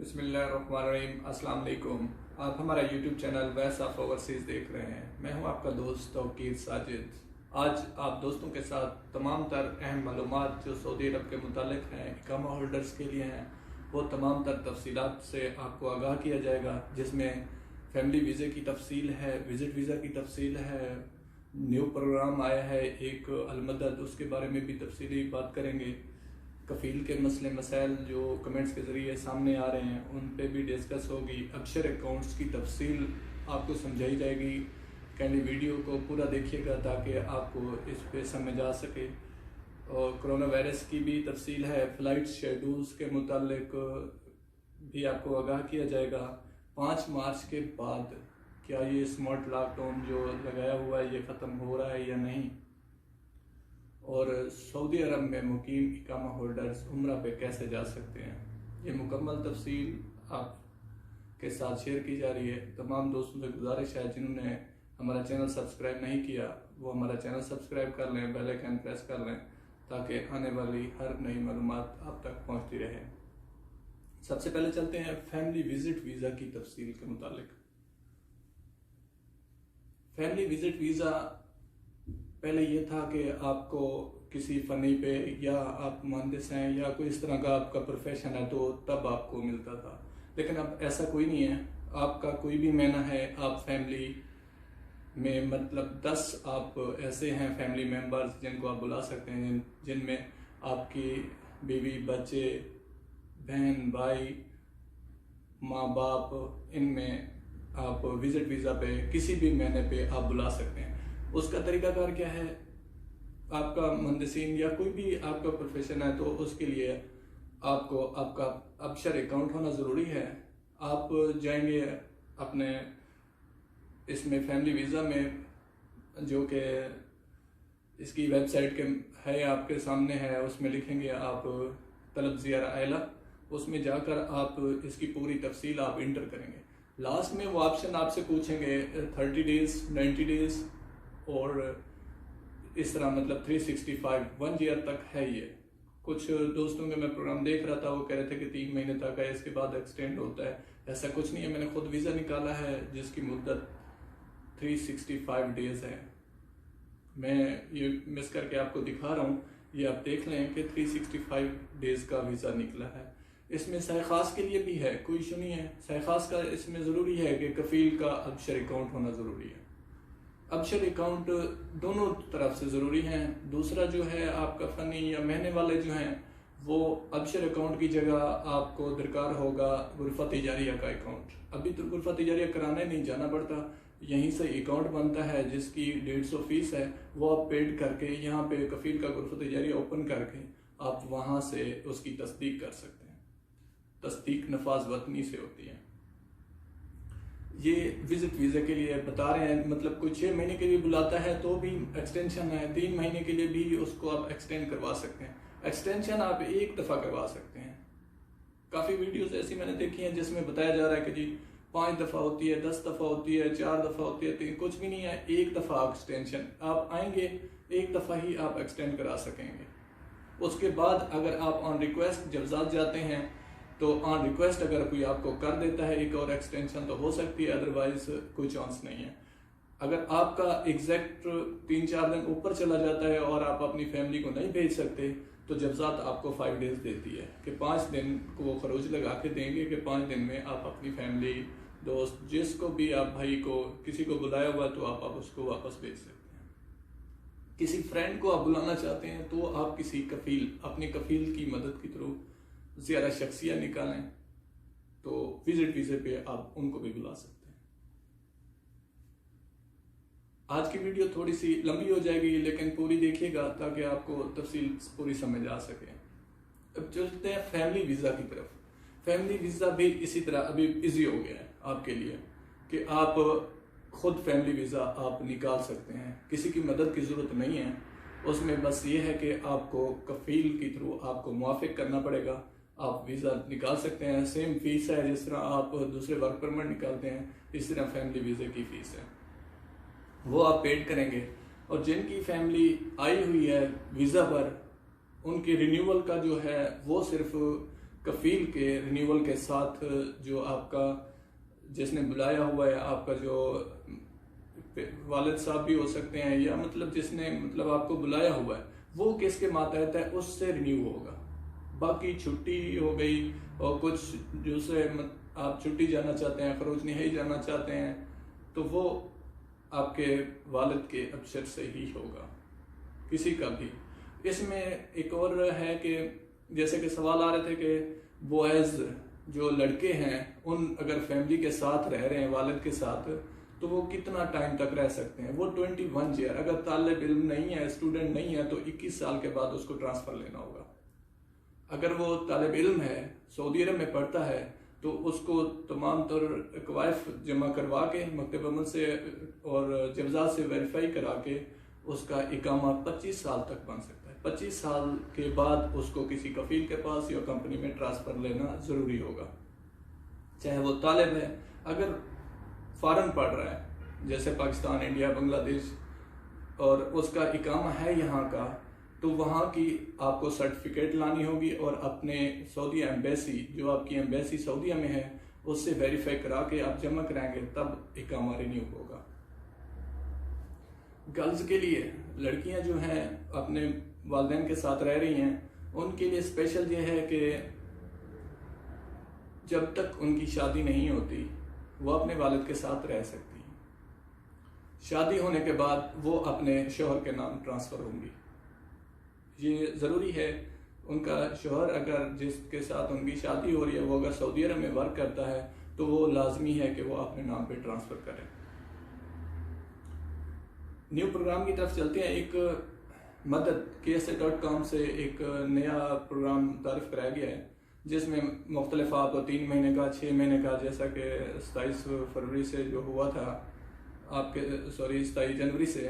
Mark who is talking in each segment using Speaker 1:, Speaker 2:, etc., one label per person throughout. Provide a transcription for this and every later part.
Speaker 1: बिस्मिल्लाहिर्रहमानिर्रहीम। अस्सलाम वालेकुम। आप हमारा YouTube channel voice of overseas देख रहे हैं। मैं हूं आपका दोस्त तौकीर साजिद। आज आप दोस्तों के साथ तमाम तर अहम मालूमात जो सऊदी अरब के मुतालिक हैं, इकामा होल्डर्स के लिए हैं, वो तमाम तर तफसीलात से आपको आगाह किया जाएगा, जिसमें फैमिली वीज़े की तफसील है, विज़िट वीज़ा की तफसील है, न्यू प्रोग्राम आया है एक अलमदद, उसके बारे में भी तफसीली बात करेंगे। कफ़ील के मसले मसाइल जो कमेंट्स के ज़रिए सामने आ रहे हैं उन पे भी डिस्कस होगी। अबशर अकाउंट्स की तफसील आपको समझाई जाएगी। कैंडी वीडियो को पूरा देखिएगा ताकि आपको इस पे समझ आ सके। और कोरोना वायरस की भी तफसील है, फ़्लाइट शेड्यूल्स के मुतालिक भी आपको आगाह किया जाएगा। 5 मार्च के बाद क्या ये स्मार्ट लॉकडाउन जो लगाया हुआ है ये ख़त्म हो रहा है या नहीं, और सऊदी अरब में मुकीम इकामा होल्डर्स उम्रा पे कैसे जा सकते हैं, ये मुकम्मल तफसील आपके साथ शेयर की जा रही है। तमाम दोस्तों से गुजारिश है जिन्होंने हमारा चैनल सब्सक्राइब नहीं किया वो हमारा चैनल सब्सक्राइब कर लें, बेल आइकन प्रेस कर लें ताकि आने वाली हर नई मालूमात आप तक पहुंचती रहे। सबसे पहले चलते हैं फैमिली विजिट वीज़ा की तफसील के मुतालिक। फैमिली विजिट वीज़ा पहले ये था कि आपको किसी फ़नी पे या आप मुहंदिस हैं या कोई इस तरह का आपका प्रोफेशन है तो तब आपको मिलता था, लेकिन अब ऐसा कोई नहीं है। आपका कोई भी महीना है, आप फैमिली में मतलब 10 आप ऐसे हैं फैमिली मेंबर्स जिनको आप बुला सकते हैं, जिनमें आपकी बीवी, बच्चे, बहन, भाई, माँ बाप, इनमें आप विजिट वीज़ा पे किसी भी महीने पे आप बुला सकते हैं। उसका तरीकाकार क्या है, आपका मुहंदिसीन या कोई भी आपका प्रोफेशन है तो उसके लिए आपको आपका अबशर अकाउंट होना ज़रूरी है। आप जाएंगे अपने इसमें फैमिली वीज़ा में, जो कि इसकी वेबसाइट के है आपके सामने है, उसमें लिखेंगे आप तलब ज़ियारा आइला, उसमें जाकर आप इसकी पूरी तफसील आप इंटर करेंगे। लास्ट में वो ऑप्शन आपसे पूछेंगे 30 डेज़, 90 डेज़ और इस तरह, मतलब 365 1 ईयर तक है ये। कुछ दोस्तों के मैं प्रोग्राम देख रहा था, वो कह रहे थे कि 3 महीने तक है, इसके बाद एक्सटेंड होता है। ऐसा कुछ नहीं है, मैंने खुद वीज़ा निकाला है जिसकी मुद्दत 365 डेज़ है। मैं ये मिस करके आपको दिखा रहा हूँ, ये आप देख लें कि 365 डेज़ का वीज़ा निकला है। इसमें सहखास के लिए भी है, कोई इशू नहीं है। सहखास का इसमें ज़रूरी है कि कफ़ील का अबशर अकाउंट होना ज़रूरी है। अबशर अकाउंट दोनों तरफ से ज़रूरी हैं। दूसरा जो है आपका फ़नी या महीने वाले जो हैं, वो अबशर अकाउंट की जगह आपको दरकार होगा गुरफ़ा तिजारिया का अकाउंट। अभी तो गुरफ़ा तिजारिया कराने नहीं जाना पड़ता, यहीं से अकाउंट बनता है जिसकी 150 फ़ीस है, वो आप पेड करके यहाँ पे कफ़ील का गुरफ़ा तिजारिया ओपन करके आप वहाँ से उसकी तस्दीक कर सकते हैं। तस्दीक नफाज वतनी से होती है। ये विजिट वीज़ा के लिए बता रहे हैं, मतलब कोई 6 महीने के लिए बुलाता है तो भी एक्सटेंशन है, 3 महीने के लिए भी उसको आप एक्सटेंड करवा सकते हैं। एक्सटेंशन आप एक दफ़ा करवा सकते हैं। काफ़ी वीडियोस ऐसी मैंने देखी हैं जिसमें बताया जा रहा है कि जी 5 दफ़ा होती है, 10 दफ़ा होती है, 4 दफ़ा होती है, 3, कुछ भी नहीं है। एक दफ़ा एक्सटेंशन आप आएंगे, एक दफ़ा ही आप एक्सटेंड करा सकेंगे। उसके बाद अगर आप ऑन रिक्वेस्ट जब जाते हैं तो ऑन रिक्वेस्ट अगर कोई आपको कर देता है एक और एक्सटेंशन तो हो सकती है, अदरवाइज कोई चांस नहीं है। अगर आपका एग्जैक्ट 3-4 दिन ऊपर चला जाता है और आप अपनी फैमिली को नहीं भेज सकते तो जबजात आपको 5 डेज़ देती है कि 5 दिन को वो खरोज लगा के देंगे कि 5 दिन में आप अपनी फैमिली, दोस्त, जिसको भी आप, भाई को, किसी को बुलाया हुआ तो आप उसको वापस भेज सकते हैं। किसी फ्रेंड को आप बुलाना चाहते हैं तो आप किसी कफ़ील, अपने कफ़ील की मदद के थ्रू ज़्यादा शख्सियत निकालें तो विजिट वीज़े पे आप उनको भी बुला सकते हैं। आज की वीडियो थोड़ी सी लंबी हो जाएगी लेकिन पूरी देखिएगा ताकि आपको तफसील पूरी समझ आ सके। अब चलते हैं फैमिली वीज़ा की तरफ। फैमिली वीज़ा भी इसी तरह अभी इजी हो गया है आपके लिए कि आप खुद फैमिली वीज़ा आप निकाल सकते हैं, किसी की मदद की ज़रूरत नहीं है। उसमें बस ये है कि आपको कफ़ील के थ्रू आपको मुआफ़िक करना पड़ेगा, आप वीज़ा निकाल सकते हैं। सेम फ़ीस है जिस तरह आप दूसरे वर्क परमिट निकालते हैं, इस तरह फैमिली वीज़े की फ़ीस है, वो आप पेड करेंगे। और जिनकी फैमिली आई हुई है वीज़ा पर, उनकी रिन्यूअल का जो है वो सिर्फ कफील के रिन्यूअल के साथ जो आपका जिसने बुलाया हुआ है, आपका जो वालिद साहब भी हो सकते हैं, या मतलब जिसने मतलब आपको बुलाया हुआ है, वो किसके मातहत है उससे रिन्यू होगा। बाकी छुट्टी हो गई और कुछ जो से आप छुट्टी जाना चाहते हैं, खरोज निहाई जाना चाहते हैं, तो वो आपके वालिद के अफसर से ही होगा, किसी का भी। इसमें एक और है कि जैसे कि सवाल आ रहे थे कि बॉयज़ जो लड़के हैं उन अगर फैमिली के साथ रह रहे हैं वालिद के साथ, तो वो कितना टाइम तक रह सकते हैं। वो 21 ईयर, अगर तालिब इल्म नहीं है, स्टूडेंट नहीं है, तो 21 साल के बाद उसको ट्रांसफ़र लेना होगा। अगर वो तालिब इल्म है, सऊदी अरब में पढ़ता है, तो उसको तमाम तर कवायफ जमा करवा के मकतब अमल से और जवजा से वेरीफाई करा के उसका इकामा 25 साल तक बन सकता है। 25 साल के बाद उसको किसी कफील के पास या कंपनी में ट्रांसफ़र लेना ज़रूरी होगा, चाहे वो तालिब है। अगर फ़ॉरेन पढ़ रहा है जैसे पाकिस्तान, इंडिया, बांग्लादेश, और उसका इकामा है यहाँ का, तो वहाँ की आपको सर्टिफिकेट लानी होगी और अपने सऊदी एम्बेसी, जो आपकी एम्बेसी सऊदीया में है, उससे वेरीफाई करा के आप जमा कराएंगे, तब इकामा रिन्यू होगा। गर्ल्स के लिए, लड़कियां जो हैं अपने वालिदैन के साथ रह रही हैं, उनके लिए स्पेशल ये है कि जब तक उनकी शादी नहीं होती वो अपने वालिद के साथ रह सकती हैं। शादी होने के बाद वो अपने शोहर के नाम ट्रांसफ़र होंगी। ये ज़रूरी है। उनका शोहर अगर जिसके साथ उनकी शादी हो रही है वो अगर सऊदी अरब में वर्क करता है, तो वो लाजमी है कि वो अपने नाम पे ट्रांसफ़र करें। न्यू प्रोग्राम की तरफ चलते हैं। एक मदद KSA.com से एक नया प्रोग्राम तारीफ कराया गया है, जिसमें मुख्तलिफ आपको 3 महीने का, 6 महीने का, जैसा कि 27 फरवरी से जो हुआ था आपके 27 जनवरी से,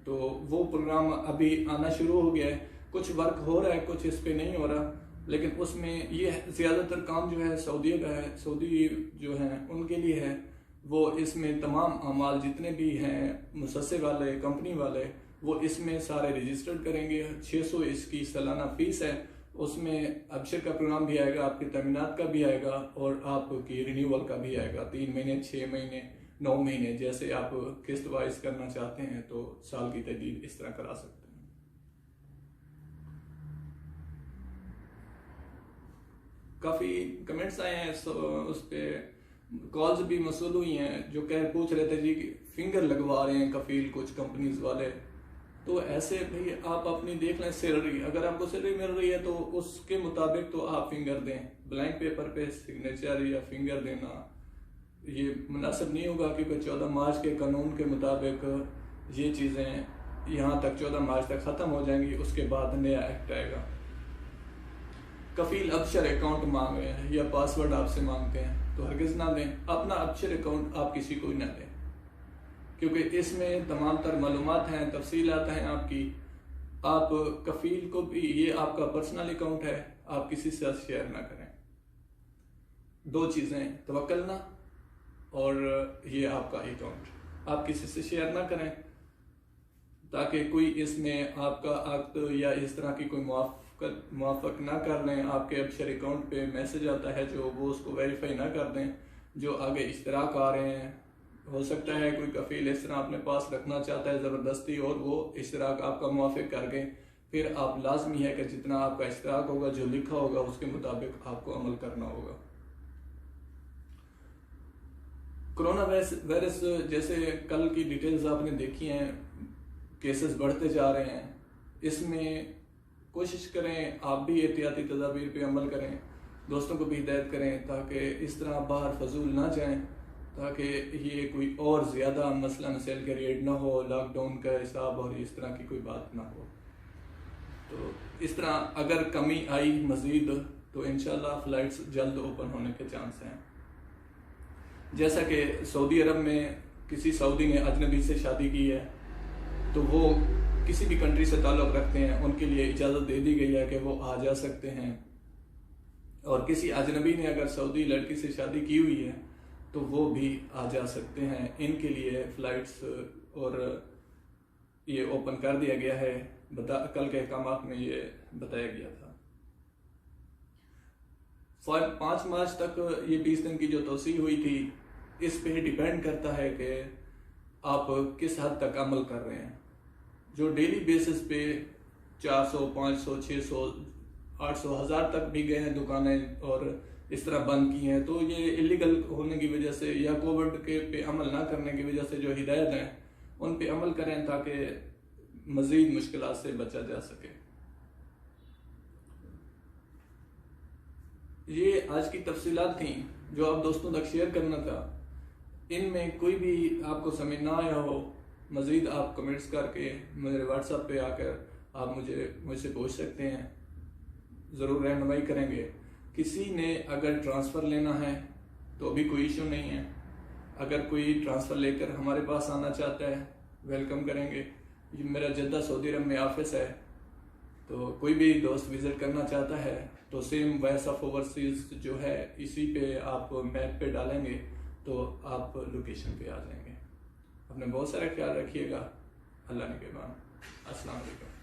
Speaker 1: तो वो प्रोग्राम अभी आना शुरू हो गया है। कुछ वर्क हो रहा है, कुछ इस पे नहीं हो रहा, लेकिन उसमें ये ज़्यादातर काम जो है सऊदी का है, सऊदी जो हैं उनके लिए है। वो इसमें तमाम अमाल जितने भी हैं, मुसस्से वाले, कंपनी वाले, वो इसमें सारे रजिस्टर्ड करेंगे। 600 इसकी सालाना फ़ीस है। उसमें अबशर का प्रोग्राम भी आएगा, आपकी तमीनात का भी आएगा और आपकी रिन्यूअल का भी आएगा। 3 महीने, 6 महीने, 9 महीने, जैसे आप किस्त वाइज करना चाहते हैं तो साल की तजदीद इस तरह करा सकते हैं। काफ़ी कमेंट्स आए हैं उस पर, कॉल्स भी मसूल हुई हैं जो पूछ रहे थे जी कि फिंगर लगवा रहे हैं कफील कुछ कंपनीज वाले। तो ऐसे भाई आप अपनी देख लें सैलरी, अगर आपको सैलरी मिल रही है तो उसके मुताबिक तो आप फिंगर दें। ब्लैंक पेपर पे सिग्नेचर या फिंगर देना ये मुनासिब नहीं होगा, क्योंकि 14 मार्च के कानून के मुताबिक ये चीज़ें यहाँ तक 14 मार्च तक ख़त्म हो जाएंगी, उसके बाद नया एक्ट आएगा। कफील अबशर अकाउंट मांग रहे हैं या पासवर्ड आपसे मांगते हैं तो हरगिज़ ना दें। अपना अबशर अकाउंट आप किसी को ही ना दें, क्योंकि इसमें तमाम तर मालूमात हैं, तफसीलात हैं आपकी। आप कफील को भी, ये आपका पर्सनल अकाउंट है, आप किसी से शेयर ना करें। 2 चीज़ें, तवक्कल ना और ये आपका अकाउंट आप किसी से शेयर ना करें, ताकि कोई इसमें आपका अक्द या इस तरह की कोई मुआफ़क़त ना कर लें। आपके अबशर अकाउंट पे मैसेज आता है जो वो उसको वेरीफाई ना कर दें, जो आगे इश्तराक आ रहे हैं। हो सकता है कोई कफील इस तरह अपने पास रखना चाहता है ज़बरदस्ती, और वो इश्तराक आपका मुआफ़िक करके, फिर आप लाजमी है कि जितना आपका इश्तराक होगा, जो लिखा होगा, उसके मुताबिक आपको अमल करना होगा। कोरोना वायरस जैसे कल की डिटेल्स आपने देखी हैं, केसेस बढ़ते जा रहे हैं। इसमें कोशिश करें आप भी एहतियाती तदाबीर पे अमल करें, दोस्तों को भी हिदायत करें ताकि इस तरह बाहर फजूल ना जाएं, ताकि ये कोई और ज़्यादा मसला मसाइल क्रिएट ना हो, लॉकडाउन का हिसाब और इस तरह की कोई बात ना हो। तो इस तरह अगर कमी आई मज़ीद तो इंशाल्लाह फ़्लाइट्स जल्द ओपन होने के चांस हैं। जैसा कि सऊदी अरब में किसी सऊदी ने अजनबी से शादी की है, तो वो किसी भी कंट्री से ताल्लुक़ रखते हैं, उनके लिए इजाज़त दे दी गई है कि वो आ जा सकते हैं। और किसी अजनबी ने अगर सऊदी लड़की से शादी की हुई है तो वो भी आ जा सकते हैं। इनके लिए फ़्लाइट्स और ये ओपन कर दिया गया है, कल के अहकामात में ये बताया गया था। 5 मार्च तक ये 20 दिन की जो तोसी हुई थी, इस पे डिपेंड करता है कि आप किस हद तक अमल कर रहे हैं। जो डेली बेसिस पे 400, 500, 600, 800, 1000 तक भी गए हैं दुकानें और इस तरह बंद की हैं, तो ये इलीगल होने की वजह से या कोविड के पे अमल ना करने की वजह से जो हिदायत हैं उन पे अमल करें ताकि मज़ीद मुश्किलात से बचा जा सके। ये आज की तफसीलात थी जो आप दोस्तों तक शेयर करना था। इनमें कोई भी आपको समझ ना आया हो, मज़ीद आप कमेंट्स करके मेरे व्हाट्सएप पे आकर आप मुझसे पूछ सकते हैं, ज़रूर रहनुमाई करेंगे। किसी ने अगर ट्रांसफ़र लेना है तो अभी कोई इशू नहीं है। अगर कोई ट्रांसफ़र लेकर हमारे पास आना चाहता है, वेलकम करेंगे। ये मेरा जद्दा सऊदी अरब में ऑफिस है, तो कोई भी दोस्त विज़िट करना चाहता है तो सेम वॉइस ऑफ ओवरसीज़ जो है इसी पे आप मैप पे डालेंगे तो आप लोकेशन पे आ जाएंगे। अपने बहुत सारा ख्याल रखिएगा। अल्लाह निगहबान। अस्सलाम वालेकुम।